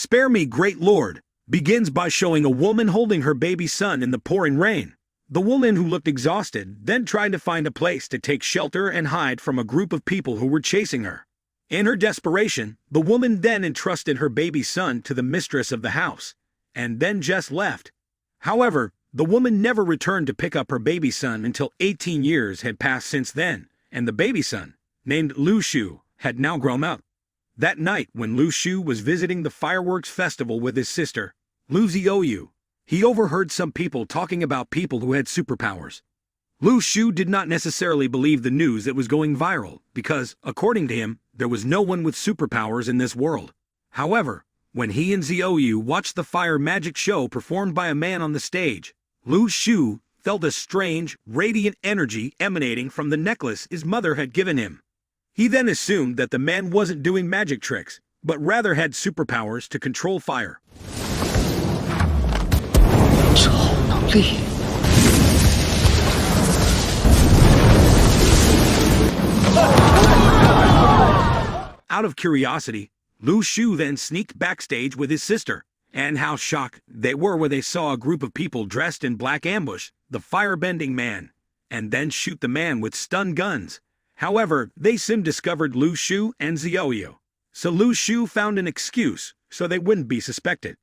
"Spare me, great lord," begins by showing a woman holding her baby son in the pouring rain. The woman, who looked exhausted, then tried to find a place to take shelter and hide from a group of people who were chasing her. In her desperation, the woman then entrusted her baby son to the mistress of the house, and then just left. However, the woman never returned to pick up her baby son until 18 years had passed since then, and the baby son, named Lu Shu, had now grown up. That night, when Lu Shu was visiting the fireworks festival with his sister, Lu Xiaoyu, he overheard some people talking about people who had superpowers. Lu Shu did not necessarily believe the news that was going viral because, according to him, there was no one with superpowers in this world. However, when he and Xiaoyu watched the fire magic show performed by a man on the stage, Lu Shu felt a strange, radiant energy emanating from the necklace his mother had given him. He then assumed that the man wasn't doing magic tricks, but rather had superpowers to control fire. 超能力。 Out of curiosity, Lu Shu then sneaked backstage with his sister, and how shocked they were when they saw a group of people dressed in black ambush the firebending man, and then shoot the man with stun guns. However, they soon discovered Lu Shu and Xiaoyu, so Lu Shu found an excuse so they wouldn't be suspected.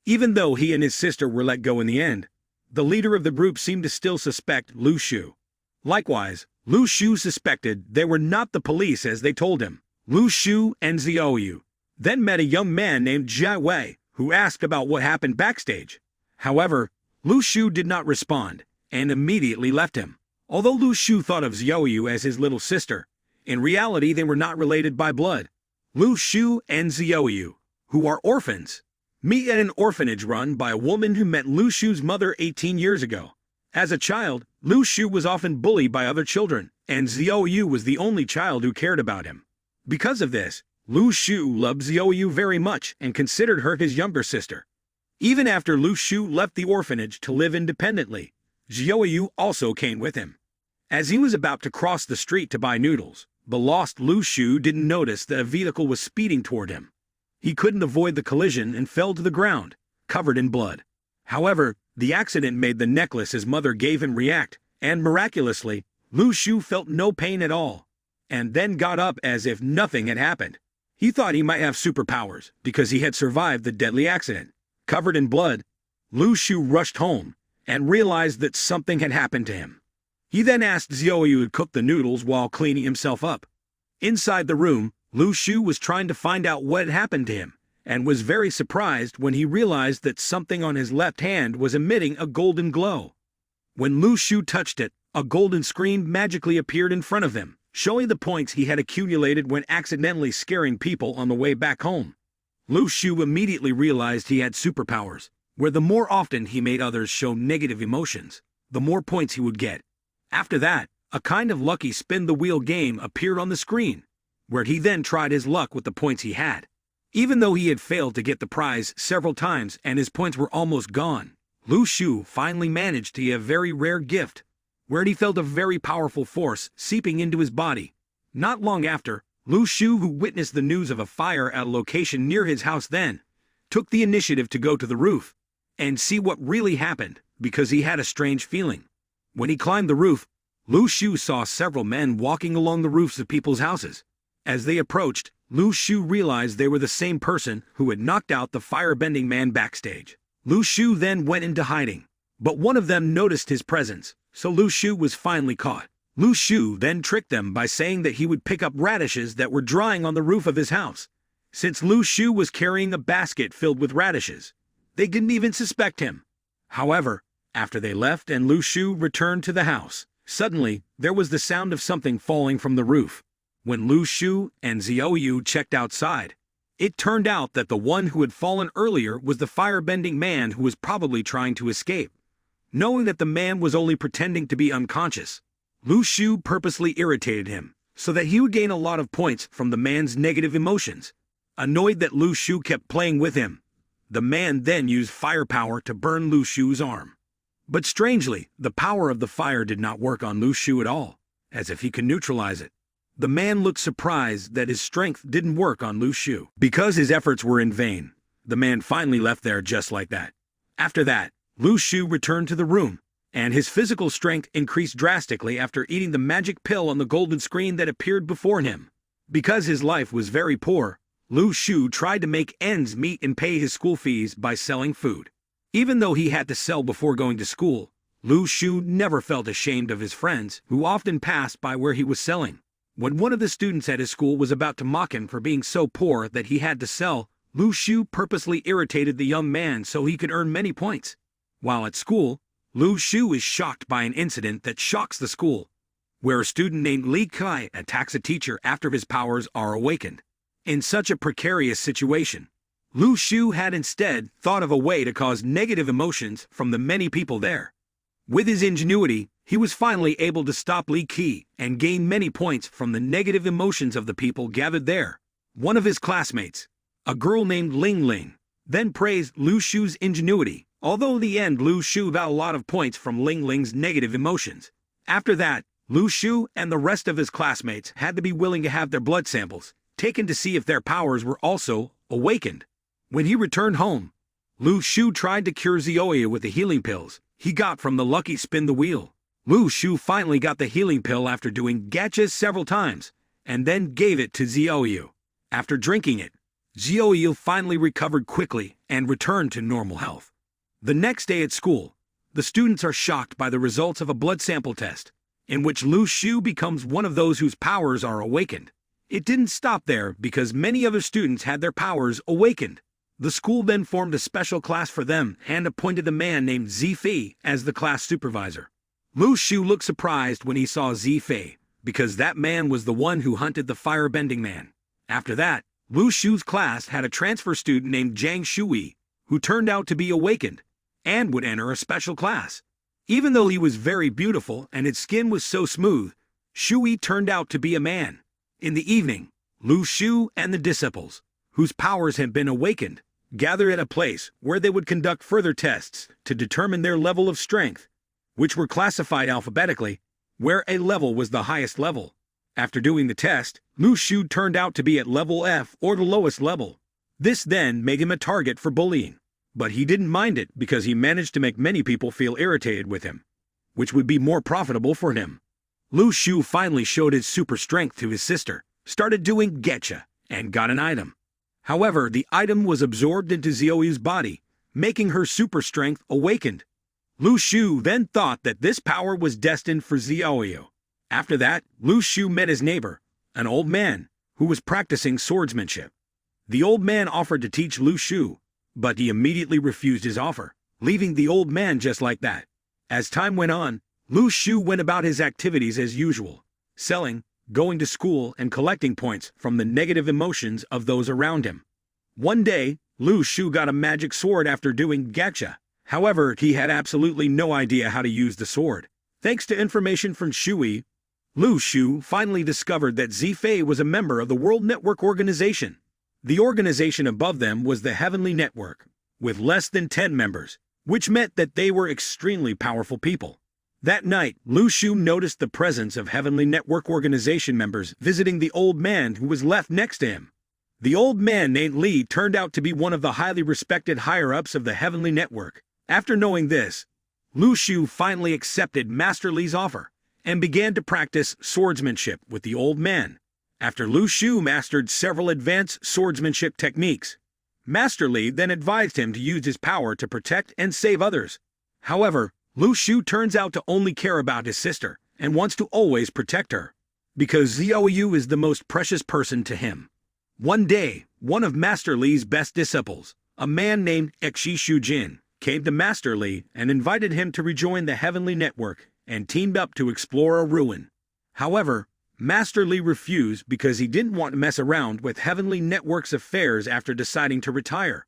Even though he and his sister were let go in the end, the leader of the group seemed to still suspect Lu Shu. Likewise, Lu Shu suspected they were not the police as they told him. Lu Shu and Xiaoyu then met a young man named Jia Wei, who asked about what happened backstage. However, Lu Shu did not respond and immediately left him. Although Lu Shu thought of Xiaoyu as his little sister, in reality they were not related by blood. Lu Shu and Xiaoyu, who are orphans, meet at an orphanage run by a woman who met Lu Shu's mother 18 years ago. As a child, Lu Shu was often bullied by other children, and Xiaoyu was the only child who cared about him. Because of this, Lu Shu loved Xiaoyu very much and considered her his younger sister. Even after Lu Shu left the orphanage to live independently, Xiaoyu also came with him. As he was about to cross the street to buy noodles, the lost Lu Shu didn't notice that a vehicle was speeding toward him. He couldn't avoid the collision and fell to the ground, covered in blood. However, the accident made the necklace his mother gave him react, and miraculously, Lu Shu felt no pain at all, and then got up as if nothing had happened. He thought he might have superpowers because he had survived the deadly accident. Covered in blood, Lu Shu rushed home and realized that something had happened to him. He then asked Xiaoyu to cook the noodles while cleaning himself up. Inside the room, Lu Shu was trying to find out what had happened to him, and was very surprised when he realized that something on his left hand was emitting a golden glow. When Lu Shu touched it, a golden screen magically appeared in front of him, showing the points he had accumulated when accidentally scaring people on the way back home. Lu Shu immediately realized he had superpowers, where the more often he made others show negative emotions, the more points he would get. After that, a kind of lucky spin-the-wheel game appeared on the screen, where he then tried his luck with the points he had. Even though he had failed to get the prize several times and his points were almost gone, Lu Shu finally managed to get a very rare gift, where he felt a very powerful force seeping into his body. Not long after, Lu Shu, who witnessed the news of a fire at a location near his house then, took the initiative to go to the roof and see what really happened because he had a strange feeling. When he climbed the roof, Lu Shu saw several men walking along the roofs of people's houses. As they approached, Lu Shu realized they were the same person who had knocked out the firebending man backstage. Lu Shu then went into hiding, but one of them noticed his presence, so Lu Shu was finally caught. Lu Shu then tricked them by saying that he would pick up radishes that were drying on the roof of his house. Since Lu Shu was carrying a basket filled with radishes, they didn't even suspect him. However, after they left and Lu Shu returned to the house, suddenly there was the sound of something falling from the roof. When Lu Shu and Xiaoyu checked outside, it turned out that the one who had fallen earlier was the firebending man who was probably trying to escape. Knowing that the man was only pretending to be unconscious, Lu Shu purposely irritated him, so that he would gain a lot of points from the man's negative emotions. Annoyed that Lu Shu kept playing with him, the man then used firepower to burn Lu Shu's arm. But strangely, the power of the fire did not work on Lu Shu at all, as if he could neutralize it. The man looked surprised that his strength didn't work on Lu Shu. Because his efforts were in vain, The man finally left there just like that. After that, Lu Shu returned to the room, and his physical strength increased drastically after eating the magic pill on the golden screen that appeared before him. Because his life was very poor, Lu Shu tried to make ends meet and pay his school fees by selling food. Even though he had to sell before going to school, Lu Shu never felt ashamed of his friends, who often passed by where he was selling. When one of the students at his school was about to mock him for being so poor that he had to sell, Lu Shu purposely irritated the young man so he could earn many points. While at school, Lu Shu is shocked by an incident that shocks the school, where a student named Li Kai attacks a teacher after his powers are awakened. In such a precarious situation, Lu Shu had instead thought of a way to cause negative emotions from the many people there. With his ingenuity, he was finally able to stop Li Kai and gain many points from the negative emotions of the people gathered there. One of his classmates, a girl named Ling Ling, then praised Lu Shu's ingenuity, although in the end Lu Shu got a lot of points from Ling Ling's negative emotions. After that, Lu Shu and the rest of his classmates had to be willing to have their blood samples taken to see if their powers were also awakened. When he returned home, Lu Shu tried to cure Zioya with the healing pills he got from the lucky spin the wheel. Lu Shu finally got the healing pill after doing gachas several times, and then gave it to Zioya. After drinking it, Zioya finally recovered quickly and returned to normal health. The next day at school, the students are shocked by the results of a blood sample test, in which Lu Shu becomes one of those whose powers are awakened. It didn't stop there because many other students had their powers awakened. The school then formed a special class for them and appointed a man named Zifei as the class supervisor. Lu Shu looked surprised when he saw Zifei, because that man was the one who hunted the fire-bending man. After that, Lu Shu's class had a transfer student named Zhang Shui, who turned out to be awakened, and would enter a special class. Even though he was very beautiful and his skin was so smooth, Shui turned out to be a man. In the evening, Lu Shu and the disciples, whose powers had been awakened, gathered at a place where they would conduct further tests to determine their level of strength, which were classified alphabetically, where a level was the highest level. After doing the test, Lu Shu turned out to be at level F, or the lowest level. This then made him a target for bullying, but he didn't mind it because he managed to make many people feel irritated with him, which would be more profitable for him. Lu Shu finally showed his super strength to his sister, started doing getcha, and got an item. However, the item was absorbed into Zioya's body, making her super strength awakened. Lu Shu then thought that this power was destined for Zioya. After that, Lu Shu met his neighbor, an old man, who was practicing swordsmanship. The old man offered to teach Lu Shu, but he immediately refused his offer, leaving the old man just like that. As time went on, Lu Shu went about his activities as usual, selling, going to school, and collecting points from the negative emotions of those around him. One day, Lu Shu got a magic sword after doing gacha. However, he had absolutely no idea how to use the sword. Thanks to information from Shui, Lu Shu finally discovered that Zifei was a member of the World Network Organization. The organization above them was the Heavenly Network, with less than 10 members, which meant that they were extremely powerful people. That night, Lu Shu noticed the presence of Heavenly Network Organization members visiting the old man who was left next to him. The old man named Li turned out to be one of the highly respected higher-ups of the Heavenly Network. After knowing this, Lu Shu finally accepted Master Li's offer and began to practice swordsmanship with the old man. After Lu Shu mastered several advanced swordsmanship techniques, Master Li then advised him to use his power to protect and save others. However, Lu Shu turns out to only care about his sister and wants to always protect her, because Zioyu is the most precious person to him. One day, one of Master Li's best disciples, a man named Exi Shujin, came to Master Li and invited him to rejoin the Heavenly Network and teamed up to explore a ruin. However, Master Li refused because he didn't want to mess around with Heavenly Network's affairs after deciding to retire.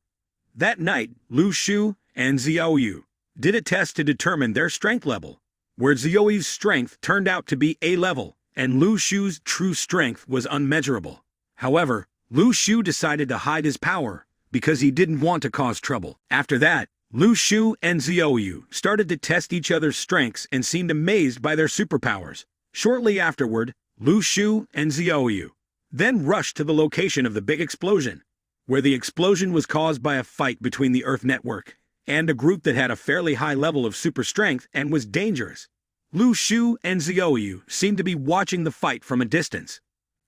That night, Lu Shu and Zioyu did a test to determine their strength level, where Zioyu's strength turned out to be A level, and Lu Shu's true strength was unmeasurable. However, Lu Shu decided to hide his power because he didn't want to cause trouble. After that, Lu Shu and Zioyu started to test each other's strengths and seemed amazed by their superpowers. Shortly afterward, Lu Shu and Zioyu then rushed to the location of the big explosion. where the explosion was caused by a fight between the Earth Network and a group that had a fairly high level of super strength and was dangerous. Lu Shu and Xiaoyu seemed to be watching the fight from a distance.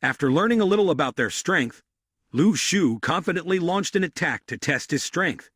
After learning a little about their strength, Lu Shu confidently launched an attack to test his strength.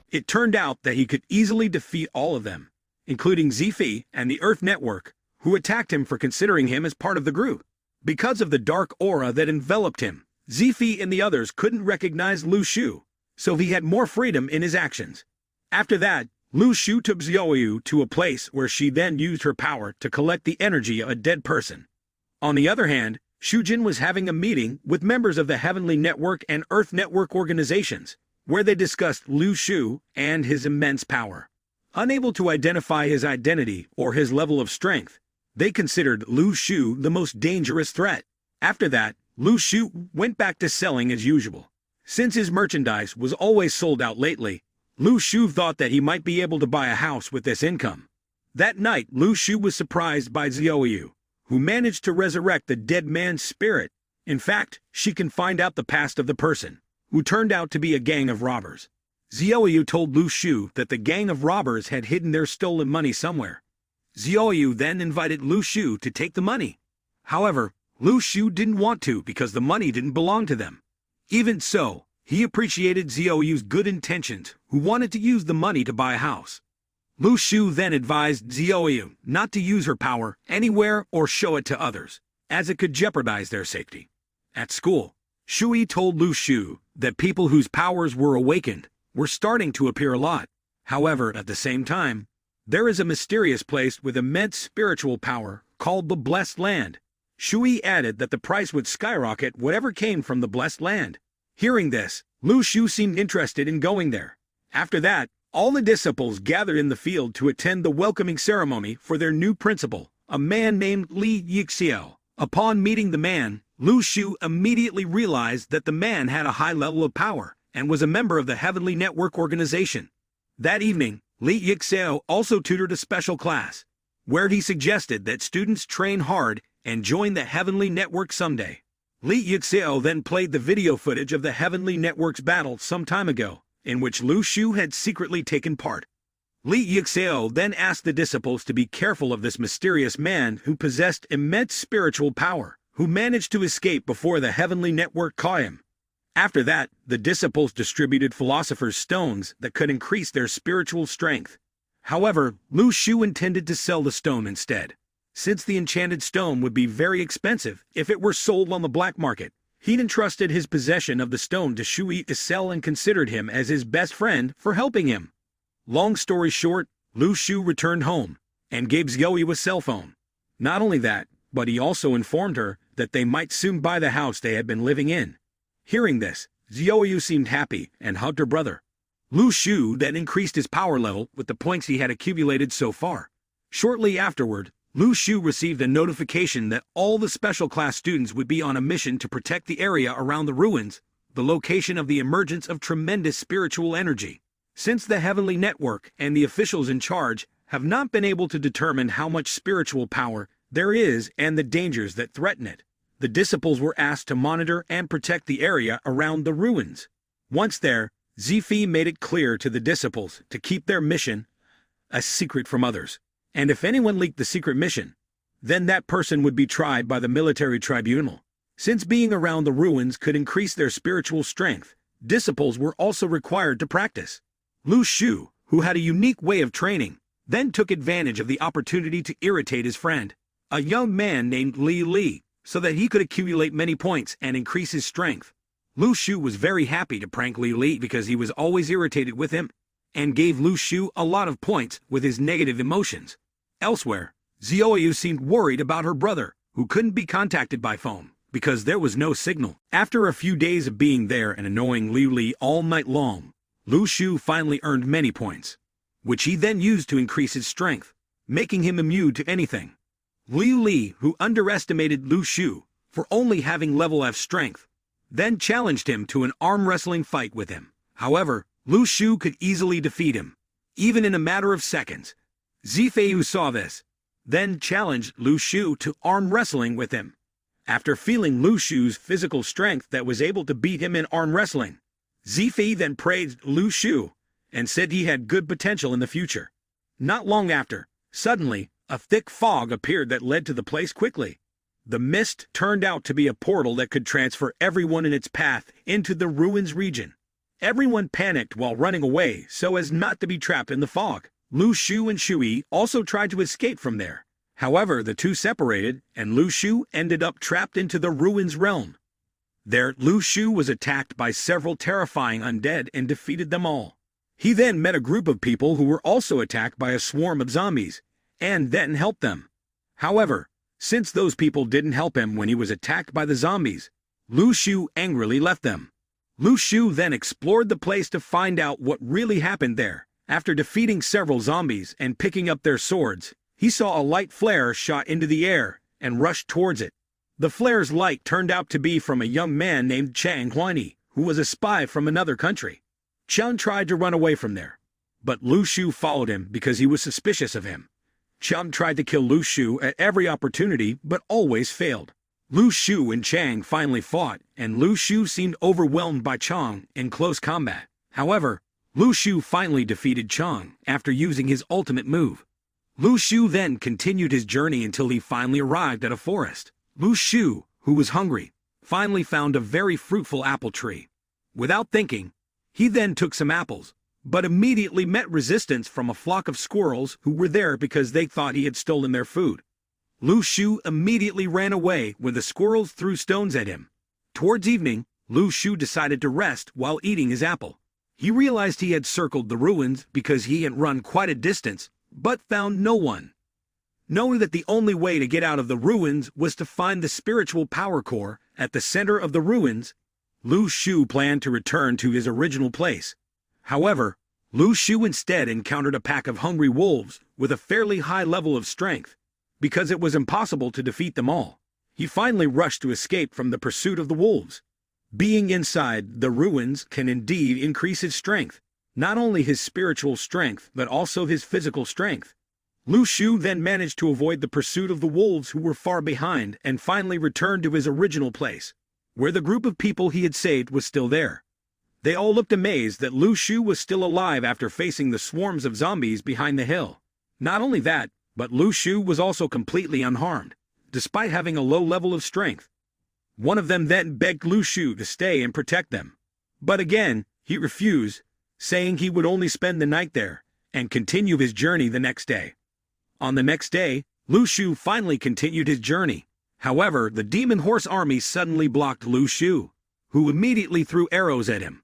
It turned out that he could easily defeat all of them, including Zifi and the Earth Network, who attacked him for considering him as part of the group. Because of the dark aura that enveloped him, Zifi and the others couldn't recognize Lu Shu, so he had more freedom in his actions. After that, Lu Shu took Xiaoyu to a place where she then used her power to collect the energy of a dead person. On the other hand, Shujin was having a meeting with members of the Heavenly Network and Earth Network organizations, where they discussed Lu Shu and his immense power. Unable to identify his identity or his level of strength, they considered Lu Shu the most dangerous threat. After that, Lu Shu went back to selling as usual. Since his merchandise was always sold out lately, Lu Shu thought that he might be able to buy a house with this income. That night, Lu Shu was surprised by Xiaoyu, who managed to resurrect the dead man's spirit. In fact, she can find out the past of the person, who turned out to be a gang of robbers. Xiaoyu told Lu Shu that the gang of robbers had hidden their stolen money somewhere. Xiaoyu then invited Lu Shu to take the money. However, Lu Shu didn't want to because the money didn't belong to them. Even so, he appreciated Xiaoyu's good intentions, who wanted to use the money to buy a house. Lu Shu then advised Xiaoyu not to use her power anywhere or show it to others, as it could jeopardize their safety. At school, Shui told Lu Shu that people whose powers were awakened were starting to appear a lot. However, at the same time, there is a mysterious place with immense spiritual power called the Blessed Land. Shui added that the price would skyrocket whatever came from the Blessed Land. Hearing this, Lu Shu seemed interested in going there. After that, all the disciples gathered in the field to attend the welcoming ceremony for their new principal, a man named Li Yixiao. Upon meeting the man, Lu Shu immediately realized that the man had a high level of power and was a member of the Heavenly Network organization. That evening, Li Yixiao also tutored a special class, where he suggested that students train hard and join the Heavenly Network someday. Li Yixiao then played the video footage of the Heavenly Network's battle some time ago, in which Lu Shu had secretly taken part. Li Yixiao then asked the disciples to be careful of this mysterious man who possessed immense spiritual power, who managed to escape before the Heavenly Network caught him. After that, the disciples distributed Philosopher's Stones that could increase their spiritual strength. However, Lu Shu intended to sell the stone instead. Since the enchanted stone would be very expensive if it were sold on the black market, he'd entrusted his possession of the stone to Shui to sell and considered him as his best friend for helping him. Long story short, Lu Shu returned home and gave Xiaoyu a cell phone. Not only that, but he also informed her that they might soon buy the house they had been living in. Hearing this, Xiaoyu seemed happy and hugged her brother. Lu Shu then increased his power level with the points he had accumulated so far. Shortly afterward, Lu Shu received a notification that all the special class students would be on a mission to protect the area around the ruins, the location of the emergence of tremendous spiritual energy. Since the Heavenly Network and the officials in charge have not been able to determine how much spiritual power there is and the dangers that threaten it, the disciples were asked to monitor and protect the area around the ruins. Once there, Zifi made it clear to the disciples to keep their mission a secret from others. And if anyone leaked the secret mission, then that person would be tried by the military tribunal. Since being around the ruins could increase their spiritual strength, disciples were also required to practice. Lu Shu, who had a unique way of training, then took advantage of the opportunity to irritate his friend, a young man named Li, so that he could accumulate many points and increase his strength. Lu Shu was very happy to prank Li because he was always irritated with him, and gave Lu Shu a lot of points with his negative emotions. Elsewhere, Xiaoyu seemed worried about her brother, who couldn't be contacted by phone because there was no signal. After a few days of being there and annoying Li all night long, Lu Shu finally earned many points, which he then used to increase his strength, making him immune to anything. Li, who underestimated Lu Shu for only having level F strength, then challenged him to an arm wrestling fight with him. However, Lu Shu could easily defeat him, even in a matter of seconds. Zifei, who saw this, then challenged Lu Shu to arm wrestling with him. After feeling Lu Shu's physical strength that was able to beat him in arm wrestling, Zifei then praised Lu Shu and said he had good potential in the future. Not long after, suddenly, a thick fog appeared that led to the place quickly. The mist turned out to be a portal that could transfer everyone in its path into the ruins region. Everyone panicked while running away so as not to be trapped in the fog. Lu Shu and Shui also tried to escape from there. However, the two separated, and Lu Shu ended up trapped into the ruins realm. There, Lu Shu was attacked by several terrifying undead and defeated them all. He then met a group of people who were also attacked by a swarm of zombies, and then helped them. However, since those people didn't help him when he was attacked by the zombies, Lu Shu angrily left them. Lu Shu then explored the place to find out what really happened there. After defeating several zombies and picking up their swords, he saw a light flare shot into the air and rushed towards it. The flare's light turned out to be from a young man named Chang Huani, who was a spy from another country. Chang tried to run away from there, but Lu Shu followed him because he was suspicious of him. Chang tried to kill Lu Shu at every opportunity but always failed. Lu Shu and Chang finally fought, and Lu Shu seemed overwhelmed by Chang in close combat. However, Lu Shu finally defeated Chang after using his ultimate move. Lu Shu then continued his journey until he finally arrived at a forest. Lu Shu, who was hungry, finally found a very fruitful apple tree. Without thinking, he then took some apples, but immediately met resistance from a flock of squirrels who were there because they thought he had stolen their food. Lu Shu immediately ran away when the squirrels threw stones at him. Towards evening, Lu Shu decided to rest while eating his apple. He realized he had circled the ruins because he had run quite a distance, but found no one. Knowing that the only way to get out of the ruins was to find the spiritual power core at the center of the ruins, Lu Shu planned to return to his original place. However, Lu Shu instead encountered a pack of hungry wolves with a fairly high level of strength. Because it was impossible to defeat them all, he finally rushed to escape from the pursuit of the wolves. Being inside the ruins can indeed increase his strength, not only his spiritual strength but also his physical strength. Lu Shu then managed to avoid the pursuit of the wolves who were far behind and finally returned to his original place, where the group of people he had saved was still there. They all looked amazed that Lu Shu was still alive after facing the swarms of zombies behind the hill. Not only that, but Lu Shu was also completely unharmed, despite having a low level of strength. One of them then begged Lu Shu to stay and protect them. But again, he refused, saying he would only spend the night there and continue his journey the next day. On the next day, Lu Shu finally continued his journey. However, the demon horse army suddenly blocked Lu Shu, who immediately threw arrows at him.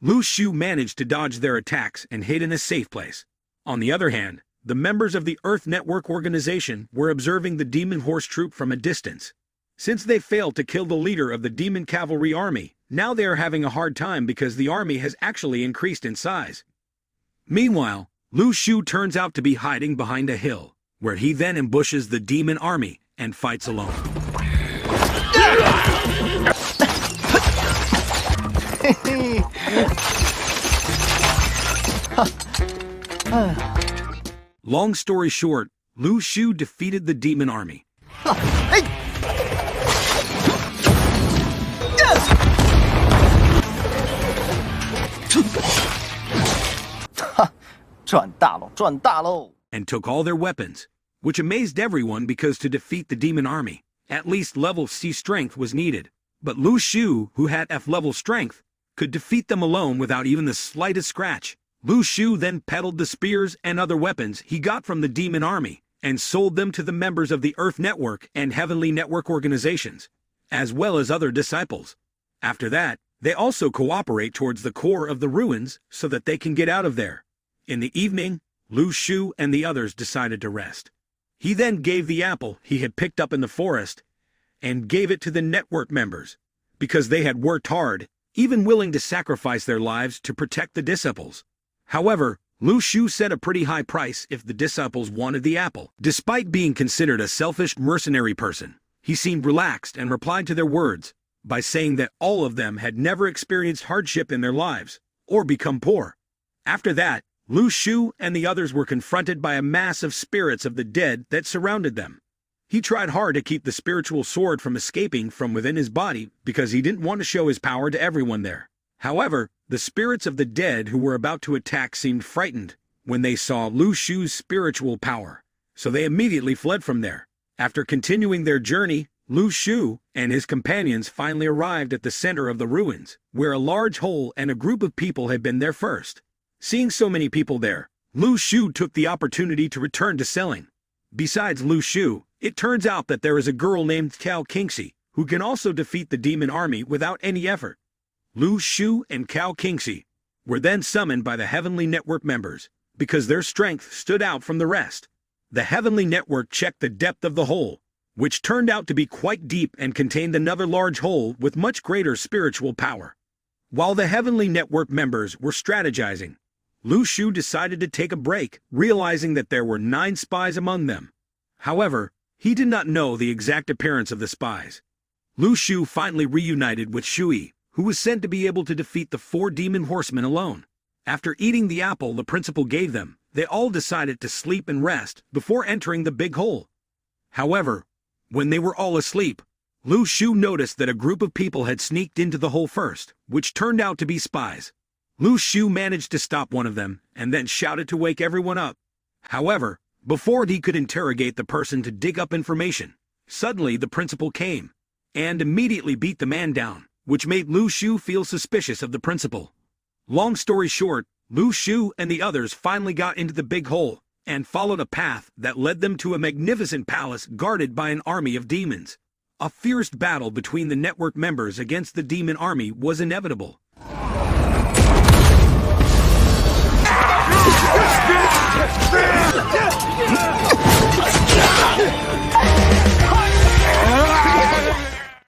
Lu Shu managed to dodge their attacks and hid in a safe place. On the other hand, the members of the Earth Network organization were observing the demon horse troop from a distance. Since they failed to kill the leader of the demon cavalry army, now they are having a hard time because the army has actually increased in size. Meanwhile, Lu Shu turns out to be hiding behind a hill, where he then ambushes the demon army and fights alone. Long story short, Lu Shu defeated the demon army. 赚大喽，赚大喽! And took all their weapons, which amazed everyone because to defeat the demon army, at least level C strength was needed. But Lu Shu, who had F level strength, could defeat them alone without even the slightest scratch. Lu Shu then peddled the spears and other weapons he got from the demon army and sold them to the members of the Earth Network and Heavenly Network organizations, as well as other disciples. After that, they also cooperate towards the core of the ruins so that they can get out of there. In the evening, Lu Shu and the others decided to rest. He then gave the apple he had picked up in the forest and gave it to the network members because they had worked hard, even willing to sacrifice their lives to protect the disciples. However, Lu Shu set a pretty high price if the disciples wanted the apple. Despite being considered a selfish mercenary person, he seemed relaxed and replied to their words by saying that all of them had never experienced hardship in their lives or become poor. After that, Lu Shu and the others were confronted by a mass of spirits of the dead that surrounded them. He tried hard to keep the spiritual sword from escaping from within his body because he didn't want to show his power to everyone there. However, the spirits of the dead who were about to attack seemed frightened when they saw Lu Shu's spiritual power, so they immediately fled from there. After continuing their journey, Lu Shu and his companions finally arrived at the center of the ruins, where a large hole and a group of people had been there first. Seeing so many people there, Lu Shu took the opportunity to return to selling. Besides Lu Shu, it turns out that there is a girl named Cao Qingxi who can also defeat the demon army without any effort. Lu Shu and Cao Qingxi were then summoned by the Heavenly Network members because their strength stood out from the rest. The Heavenly Network checked the depth of the hole, which turned out to be quite deep and contained another large hole with much greater spiritual power. While the Heavenly Network members were strategizing, Lu Shu decided to take a break, realizing that there were 9 spies among them. However, he did not know the exact appearance of the spies. Lu Shu finally reunited with Shui, who was said to be able to defeat the 4 demon horsemen alone. After eating the apple the principal gave them, they all decided to sleep and rest before entering the big hole. However, when they were all asleep, Lu Shu noticed that a group of people had sneaked into the hole first, which turned out to be spies. Lu Shu managed to stop one of them and then shouted to wake everyone up. However, before he could interrogate the person to dig up information, suddenly the principal came and immediately beat the man down, which made Lu Shu feel suspicious of the principal. Long story short, Lu Shu and the others finally got into the big hole and followed a path that led them to a magnificent palace guarded by an army of demons. A fierce battle between the network members against the demon army was inevitable.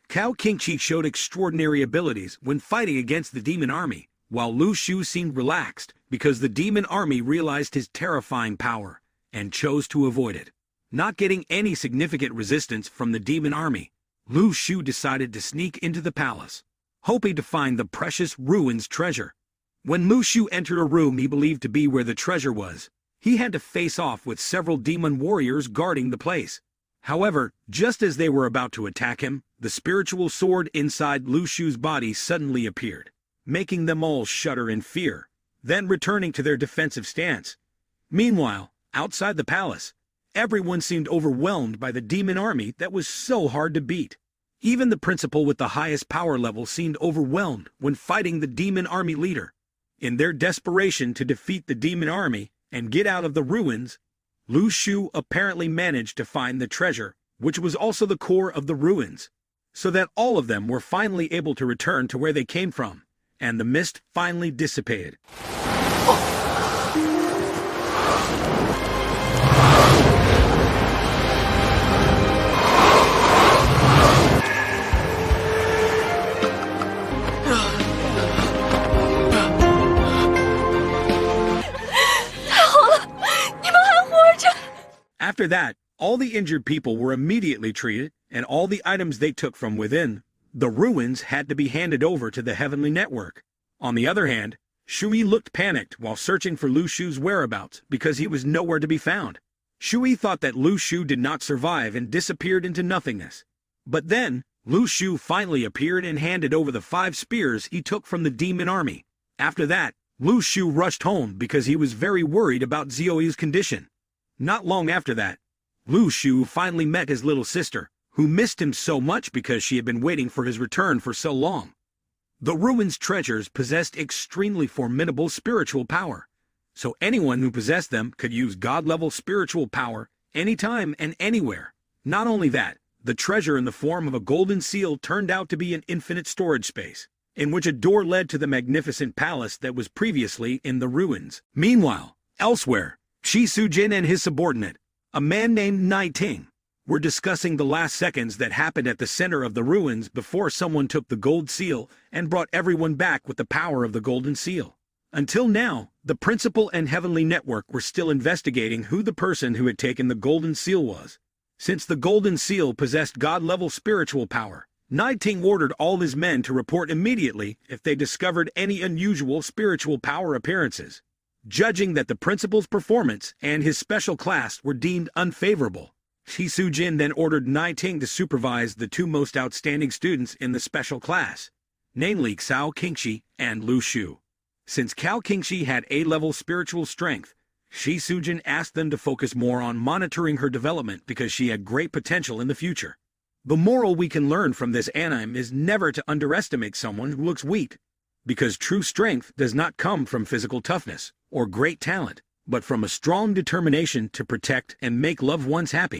Cao Qingxi showed extraordinary abilities when fighting against the demon army, while Lu Shu seemed relaxed because the demon army realized his terrifying power and chose to avoid it. Not getting any significant resistance from the demon army, Lu Shu decided to sneak into the palace, hoping to find the precious ruins treasure. When Lu Shu entered a room he believed to be where the treasure was, he had to face off with several demon warriors guarding the place. However, just as they were about to attack him, the spiritual sword inside Lu Shu's body suddenly appeared, making them all shudder in fear, then returning to their defensive stance. Meanwhile, outside the palace, everyone seemed overwhelmed by the demon army that was so hard to beat. Even the principal with the highest power level seemed overwhelmed when fighting the demon army leader. In their desperation to defeat the demon army and get out of the ruins, Lu Shu apparently managed to find the treasure, which was also the core of the ruins, so that all of them were finally able to return to where they came from, and the mist finally dissipated. After that, all the injured people were immediately treated, and all the items they took from within the ruins had to be handed over to the Heavenly Network. On the other hand, Shui looked panicked while searching for Lu Shu's whereabouts because he was nowhere to be found. Shui thought that Lu Shu did not survive and disappeared into nothingness. But then, Lu Shu finally appeared and handed over the 5 spears he took from the demon army. After that, Lu Shu rushed home because he was very worried about Ziyou's condition. Not long after that, Lu Shu finally met his little sister, who missed him so much because she had been waiting for his return for so long. The ruins' treasures possessed extremely formidable spiritual power, so anyone who possessed them could use God-level spiritual power anytime and anywhere. Not only that, the treasure in the form of a golden seal turned out to be an infinite storage space, in which a door led to the magnificent palace that was previously in the ruins. Meanwhile, elsewhere, Shi Sujin and his subordinate, a man named Nai Ting, were discussing the last seconds that happened at the center of the ruins before someone took the gold seal and brought everyone back with the power of the golden seal. Until now, the principal and Heavenly Network were still investigating who the person who had taken the golden seal was. Since the golden seal possessed God-level spiritual power, Nai Ting ordered all his men to report immediately if they discovered any unusual spiritual power appearances. judging that the principal's performance and his special class were deemed unfavorable. Shi Sujin then ordered Nai-Ting to supervise the two most outstanding students in the special class, namely Cao Qingxi and Lu Shu. Since Cao Qingxi had A-level spiritual strength, Shi Sujin asked them to focus more on monitoring her development because she had great potential in the future. The moral we can learn from this anime is never to underestimate someone who looks weak, because true strength does not come from physical toughness or great talent, but from a strong determination to protect and make loved ones happy.